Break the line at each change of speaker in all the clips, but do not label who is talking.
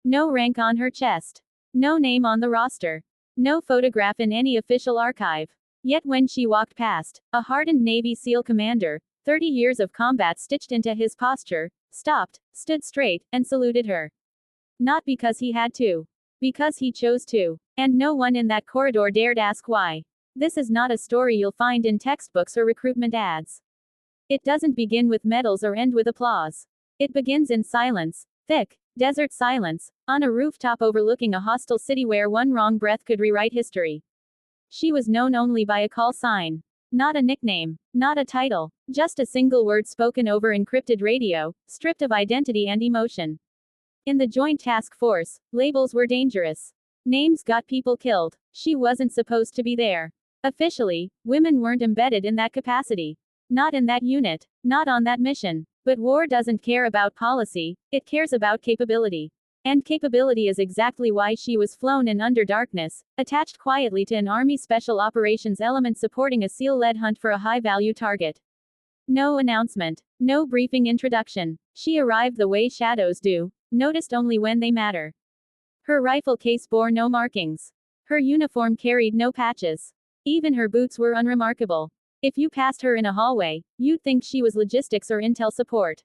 No rank on her chest. No name on the roster. No photograph in any official archive. Yet when she walked past, a hardened Navy SEAL commander, 30 years of combat stitched into his posture, stopped, stood straight, and saluted her. Not because he had to. Because he chose to. And no one in that corridor dared ask why. This is not a story you'll find in textbooks or recruitment ads. It doesn't begin with medals or end with applause. It begins in silence, thick, desert silence, on a rooftop overlooking a hostile city where one wrong breath could rewrite history. She was known only by a call sign. Not a nickname, not a title, just a single word spoken over encrypted radio, stripped of identity and emotion. In the Joint Task Force, labels were dangerous. Names got people killed. She wasn't supposed to be there. Officially, women weren't embedded in that capacity. Not in that unit, not on that mission. But war doesn't care about policy, it cares about capability. And capability is exactly why she was flown in under darkness, attached quietly to an Army Special Operations element supporting a SEAL-led hunt for a high-value target. No announcement, no briefing introduction. She arrived the way shadows do, noticed only when they matter. Her rifle case bore no markings. Her uniform carried no patches. Even her boots were unremarkable. If you passed her in a hallway, you'd think she was logistics or intel support.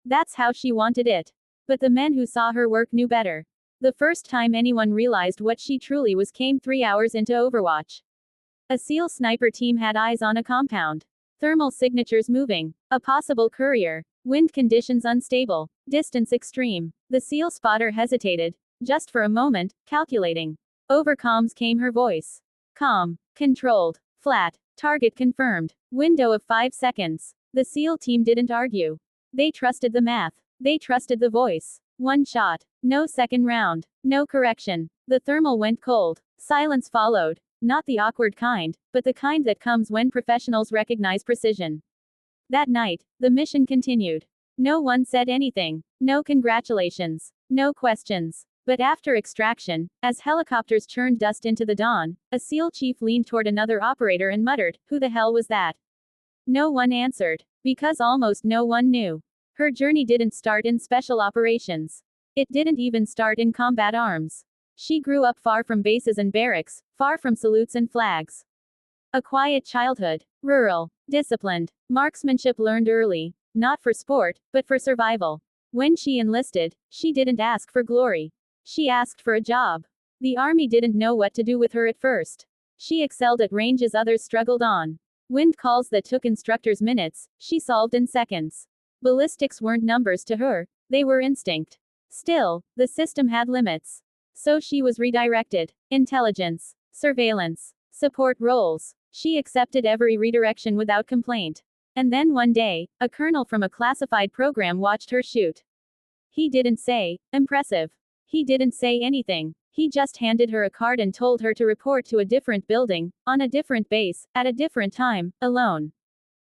That's how she wanted it. But the men who saw her work knew better. The first time anyone realized what she truly was came 3 hours into Overwatch. A SEAL sniper team had eyes on a compound. Thermal signatures moving. A possible courier. Wind conditions unstable. Distance extreme. The SEAL spotter hesitated. Just for a moment, calculating. Over comms came her voice. Calm. Controlled. Flat. Target confirmed. Window of 5 seconds. The SEAL team didn't argue. They trusted the math. They trusted the voice. One shot. No second round. No correction. The thermal went cold. Silence followed. Not the awkward kind, but the kind that comes when professionals recognize precision. That night, the mission continued. No one said anything. No congratulations. No questions. But after extraction, as helicopters churned dust into the dawn, a SEAL chief leaned toward another operator and muttered, "Who the hell was that?" No one answered. Because almost no one knew. Her journey didn't start in special operations. It didn't even start in combat arms. She grew up far from bases and barracks, far from salutes and flags. A quiet childhood. Rural. Disciplined. Marksmanship learned early. Not for sport, but for survival. When she enlisted, she didn't ask for glory. She asked for a job. The Army didn't know what to do with her at first. She excelled at ranges others struggled on. Wind calls that took instructors minutes, she solved in seconds. Ballistics weren't numbers to her, they were instinct. Still, the system had limits. So she was redirected. Intelligence. Surveillance. Support roles. She accepted every redirection without complaint. And then one day, a colonel from a classified program watched her shoot. He didn't say, "Impressive." He didn't say anything. He just handed her a card and told her to report to a different building, on a different base, at a different time, alone.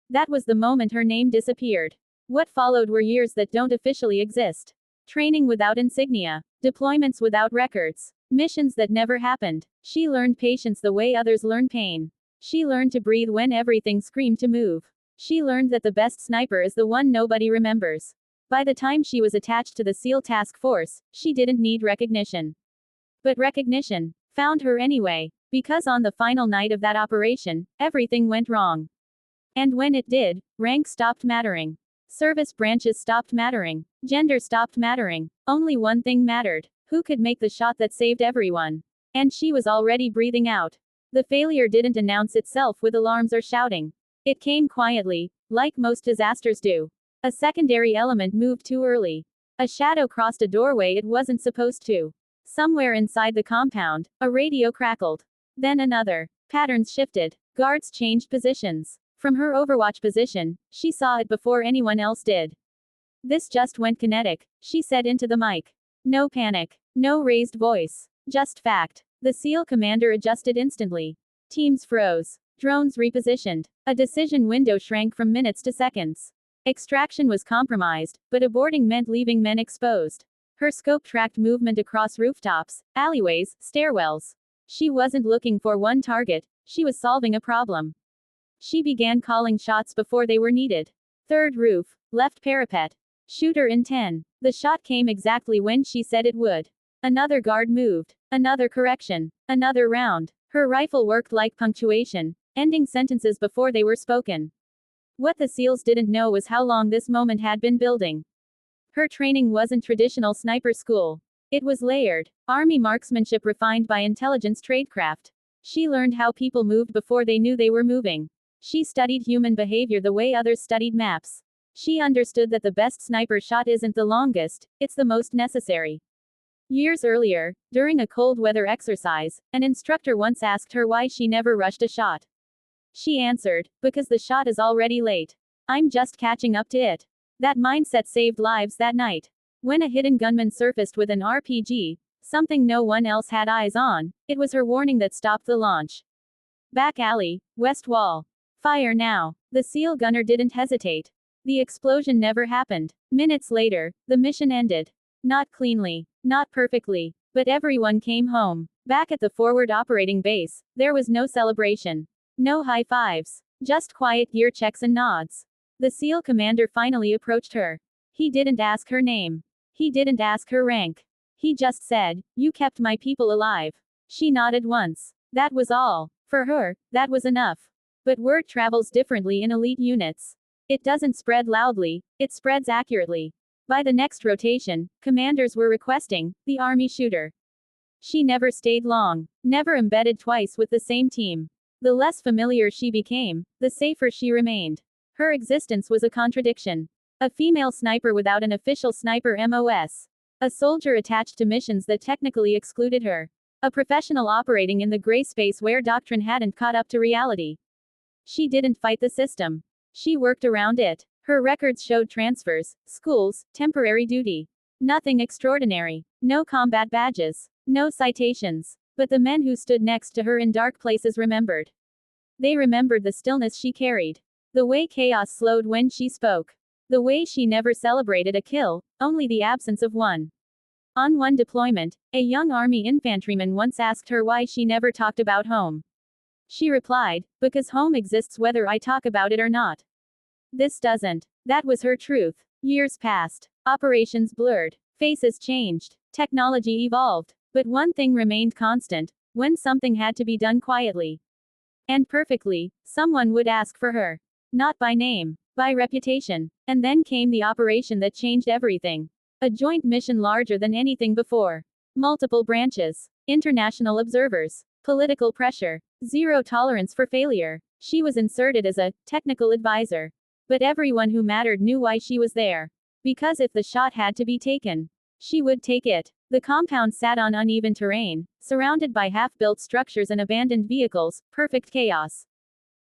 That was the moment her name disappeared. What followed were years that don't officially exist. Training without insignia. Deployments without records. Missions that never happened. She learned patience the way others learn pain. She learned to breathe when everything screamed to move. She learned that the best sniper is the one nobody remembers. By the time she was attached to the SEAL Task Force, she didn't need recognition. But recognition found her anyway, because on the final night of that operation, everything went wrong. And when it did, rank stopped mattering. Service branches stopped mattering. Gender stopped mattering. Only one thing mattered. Who could make the shot that saved everyone? And she was already breathing out. The failure didn't announce itself with alarms or shouting. It came quietly, like most disasters do. A secondary element moved too early. A shadow crossed a doorway it wasn't supposed to. Somewhere inside the compound, a radio crackled. Then another. Patterns shifted. Guards changed positions. From her Overwatch position, she saw it before anyone else did. This just went kinetic, she said into the mic. No panic. No raised voice. Just fact. The SEAL commander adjusted instantly. Teams froze. Drones repositioned. A decision window shrank from minutes to seconds. Extraction was compromised, but aborting meant leaving men exposed. Her scope tracked movement across rooftops, alleyways, stairwells. She wasn't looking for one target, she was solving a problem. She began calling shots before they were needed. Third roof, left parapet. Shooter in 10. The shot came exactly when she said it would. Another guard moved. Another correction. Another round. Her rifle worked like punctuation, ending sentences before they were spoken. What the SEALs didn't know was how long this moment had been building. Her training wasn't traditional sniper school. It was layered, army marksmanship refined by intelligence tradecraft. She learned how people moved before they knew they were moving. She studied human behavior the way others studied maps. She understood that the best sniper shot isn't the longest, it's the most necessary. Years earlier, during a cold weather exercise, an instructor once asked her why she never rushed a shot. She answered, because the shot is already late. I'm just catching up to it. That mindset saved lives that night. When a hidden gunman surfaced with an RPG, something no one else had eyes on, it was her warning that stopped the launch. Back alley, west wall. Fire now. The SEAL gunner didn't hesitate. The explosion never happened. Minutes later, the mission ended. Not cleanly, not perfectly, but everyone came home. Back at the forward operating base, there was no celebration. No high fives. Just quiet gear checks and nods. The SEAL commander finally approached her. He didn't ask her name. He didn't ask her rank. He just said, "You kept my people alive." She nodded once. That was all. For her, that was enough. But word travels differently in elite units. It doesn't spread loudly, it spreads accurately. By the next rotation, commanders were requesting the army shooter. She never stayed long, never embedded twice with the same team. The less familiar she became, the safer she remained. Her existence was a contradiction. A female sniper without an official sniper MOS. A soldier attached to missions that technically excluded her. A professional operating in the gray space where doctrine hadn't caught up to reality. She didn't fight the system. She worked around it. Her records showed transfers, schools, temporary duty. Nothing extraordinary. No combat badges. No citations. But the men who stood next to her in dark places remembered. They remembered the stillness she carried. The way chaos slowed when she spoke. The way she never celebrated a kill, only the absence of one. On one deployment, a young army infantryman once asked her why she never talked about home. She replied, because home exists whether I talk about it or not. This doesn't. That was her truth. Years passed. Operations blurred. Faces changed. Technology evolved. But one thing remained constant. When something had to be done quietly and perfectly, someone would ask for her. Not by name, by reputation. And then came the operation that changed everything. A joint mission larger than anything before. Multiple branches. International observers. Political pressure. Zero tolerance for failure. She was inserted as a technical advisor. But everyone who mattered knew why she was there. Because if the shot had to be taken, she would take it. The compound sat on uneven terrain, surrounded by half-built structures and abandoned vehicles, perfect chaos.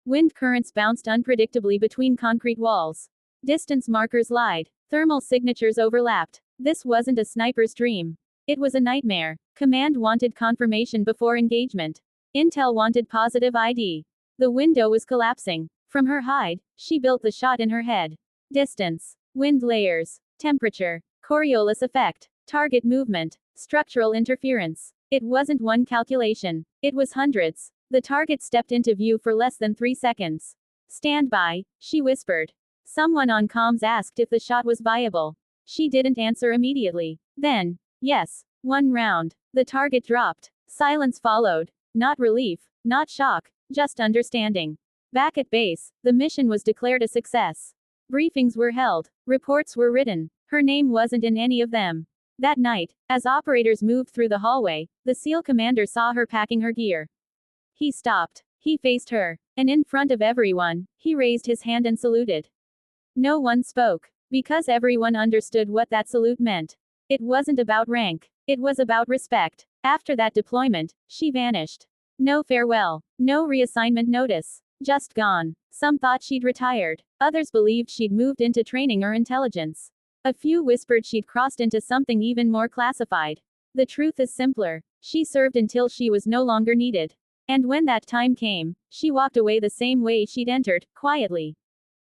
Wind currents bounced unpredictably between concrete walls. Distance markers lied. Thermal signatures overlapped. This wasn't a sniper's dream. It was a nightmare. Command wanted confirmation before engagement. Intel wanted positive ID. The window was collapsing. From her hide, she built the shot in her head. Distance, wind layers, temperature, Coriolis effect, target movement, structural interference. It wasn't one calculation. It was hundreds. The target stepped into view for less than 3 seconds. Stand by, she whispered. Someone on comms asked if the shot was viable. She didn't answer immediately. Then, yes, one round. The target dropped. Silence followed. Not relief, not shock, just understanding. Back at base, the mission was declared a success. Briefings were held. Reports were written. Her name wasn't in any of them. That night, as operators moved through the hallway, the SEAL commander saw her packing her gear. He stopped. He faced her. And in front of everyone, he raised his hand and saluted. No one spoke. Because everyone understood what that salute meant. It wasn't about rank. It was about respect. After that deployment, she vanished. No farewell. No reassignment notice. Just gone. Some thought she'd retired. Others believed she'd moved into training or intelligence. A few whispered she'd crossed into something even more classified. The truth is simpler. She served until she was no longer needed. And when that time came, she walked away the same way she'd entered, quietly.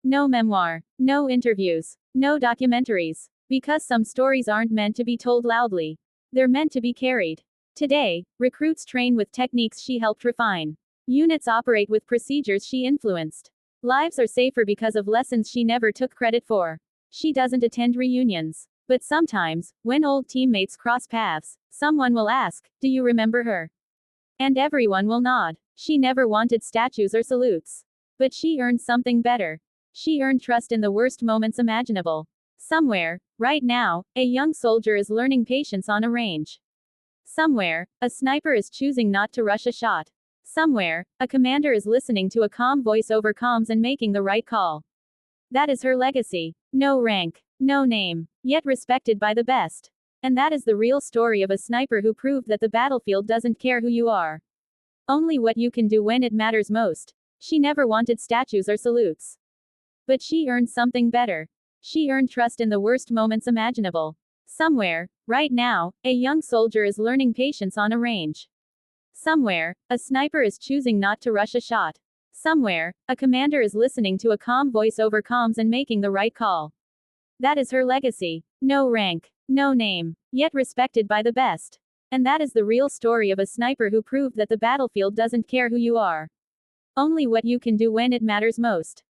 No memoir. No interviews. No documentaries. Because some stories aren't meant to be told loudly. They're meant to be carried. Today, recruits train with techniques she helped refine. Units operate with procedures she influenced. Lives are safer because of lessons she never took credit for. She doesn't attend reunions. But sometimes, when old teammates cross paths, someone will ask, "Do you remember her?" And everyone will nod. She never wanted statues or salutes. But she earned something better. She earned trust in the worst moments imaginable. Somewhere, right now, a young soldier is learning patience on a range. Somewhere, a sniper is choosing not to rush a shot. Somewhere, a commander is listening to a calm voice over comms and making the right call. That is her legacy. No rank, no name, yet respected by the best. And that is the real story of a sniper who proved that the battlefield doesn't care who you are. Only what you can do when it matters most. She never wanted statues or salutes. But she earned something better. She earned trust in the worst moments imaginable. Somewhere, right now, a young soldier is learning patience on a range. Somewhere, a sniper is choosing not to rush a shot. Somewhere, a commander is listening to a calm voice over comms and making the right call. That is her legacy. No rank, no name, yet respected by the best. And that is the real story of a sniper who proved that the battlefield doesn't care who you are. Only what you can do when it matters most.